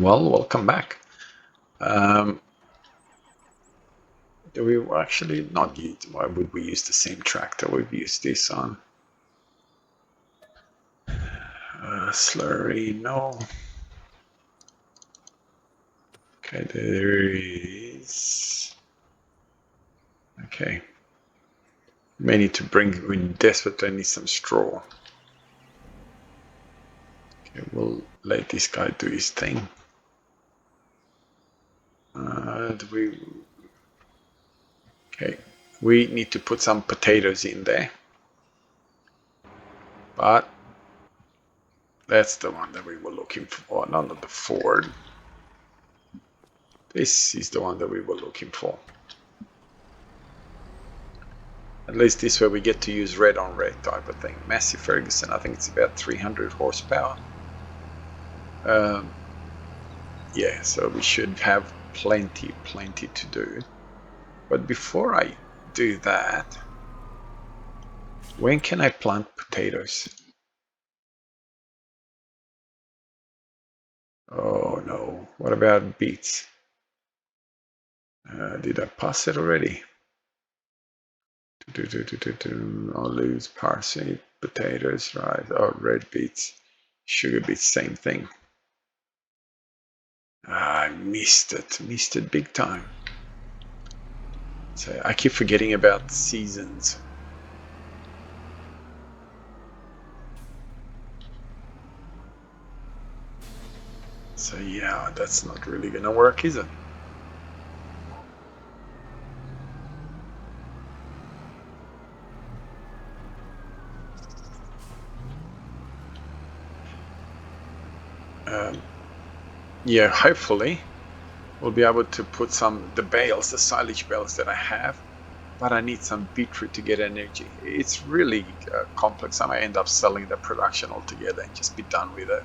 Well, welcome back. We will actually not use, why would we use the same tractor? We've used this on. Slurry, no. Okay, there is. Okay. May need to bring, we desperately need some straw. Okay, we'll let this guy do his thing. Okay, we need to put some potatoes in there. But that's the one that we were looking for, not the Ford. This is the one that we were looking for. At least this way we get to use red on red type of thing. Massey Ferguson, I think it's about 300 horsepower. Yeah, so we should have plenty to do. But before I do that, when can I plant potatoes? Oh no, what about beets? Did I pass it already? Olives, parsley, potatoes, right? Oh, red beets, sugar beets, same thing. I missed it big time. So I keep forgetting about seasons. So yeah, that's not really gonna work, is it? Yeah, hopefully we'll be able to put the bales, the silage bales that I have, but I need some beetroot to get energy. It's really complex. I might end up selling the production altogether and just be done with it.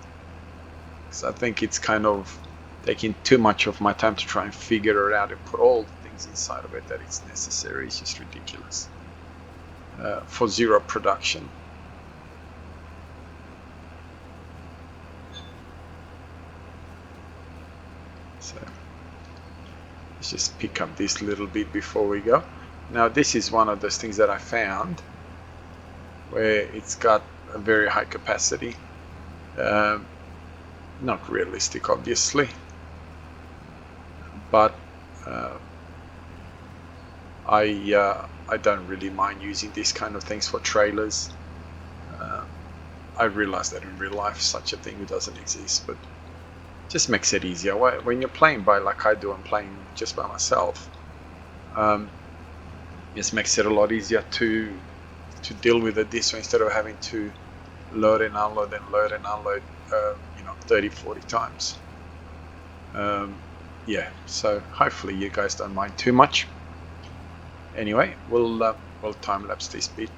So I think it's kind of taking too much of my time to try and figure it out and put all the things inside of it that it's necessary. It's just ridiculous for zero production. So let's just pick up this little bit before we go. Now this is one of those things that I found where it's got a very high capacity. Not realistic, obviously, but I don't really mind using these kind of things for trailers. I realize that in real life such a thing doesn't exist, but just makes it easier. When you're playing by like I do, I'm playing just by myself. Just makes it a lot easier to deal with it this way instead of having to load and unload and load and unload 30-40 times. Yeah, so hopefully you guys don't mind too much. Anyway, we'll time lapse this bit.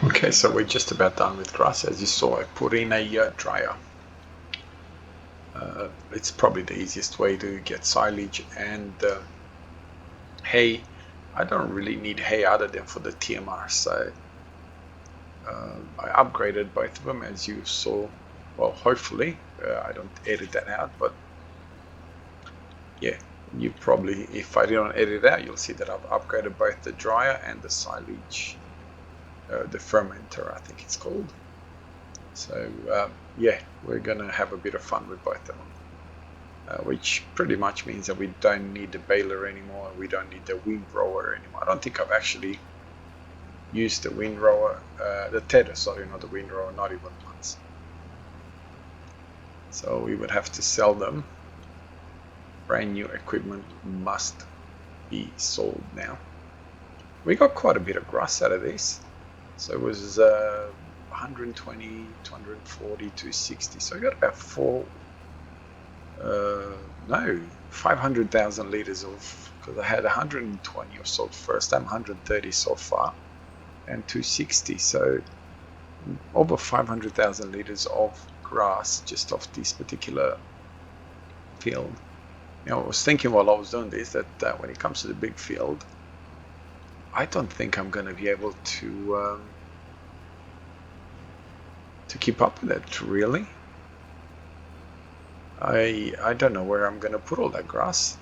Okay, so we're just about done with grass. As you saw, I put in a dryer. It's probably the easiest way to get silage and hay. I don't really need hay other than for the TMR, so I upgraded both of them, as you saw. Well, hopefully I don't edit that out, but yeah, you probably, if I don't edit it out, you'll see that I've upgraded both the dryer and the silage, the fermenter, I think it's called. So yeah, we're gonna have a bit of fun with both of them, which pretty much means that we don't need the baler anymore. We don't need the windrower anymore. I don't think I've actually used the windrower, the tether, sorry, not the windrower, not even once. So we would have to sell them. Brand new equipment must be sold now. We got quite a bit of grass out of this. So it was 120, 240, 260. So we got about 500,000 liters of, because I had 120 or so first time, 130 so far, and 260. So over 500,000 liters of grass just off this particular field. You know, I was thinking while I was doing this that when it comes to the big field, I don't think I'm going to be able to keep up with it, really. I don't know where I'm going to put all that grass.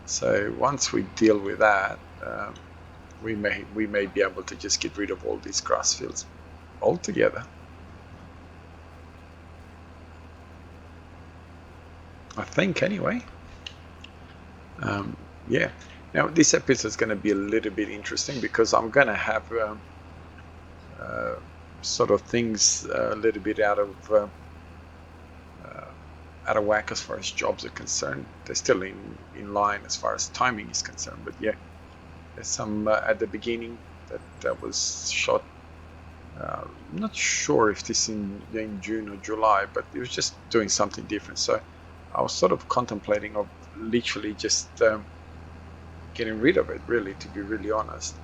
So once we deal with that, we may be able to just get rid of all these grass fields altogether. I think, anyway. Yeah. Now this episode is going to be a little bit interesting because I'm going to have sort of things a little bit out of whack as far as jobs are concerned. They're still in line as far as timing is concerned, but yeah, there's some at the beginning that was shot. I'm not sure if this in June or July, but it was just doing something different. So I was sort of contemplating of literally just getting rid of it, really, to be really honest.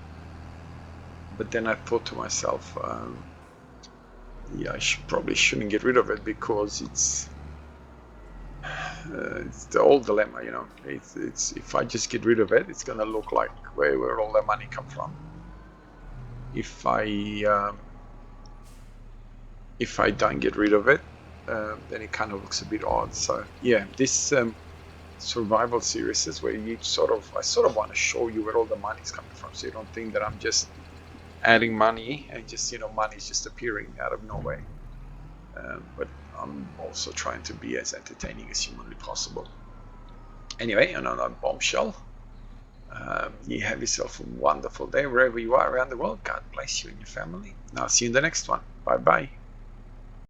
But then I thought to myself, yeah, I probably shouldn't get rid of it because it's the old dilemma, you know. It's if I just get rid of it, it's gonna look like where all the money come from. If I don't get rid of it, then it kind of looks a bit odd. So yeah, this survival series is where I sort of want to show you where all the money's coming from, so you don't think that I'm just adding money and just, you know, money's just appearing out of nowhere. But I'm also trying to be as entertaining as humanly possible. Anyway, on that bombshell, you have yourself a wonderful day wherever you are around the world. God bless you and your family. And I'll see you in the next one. Bye bye.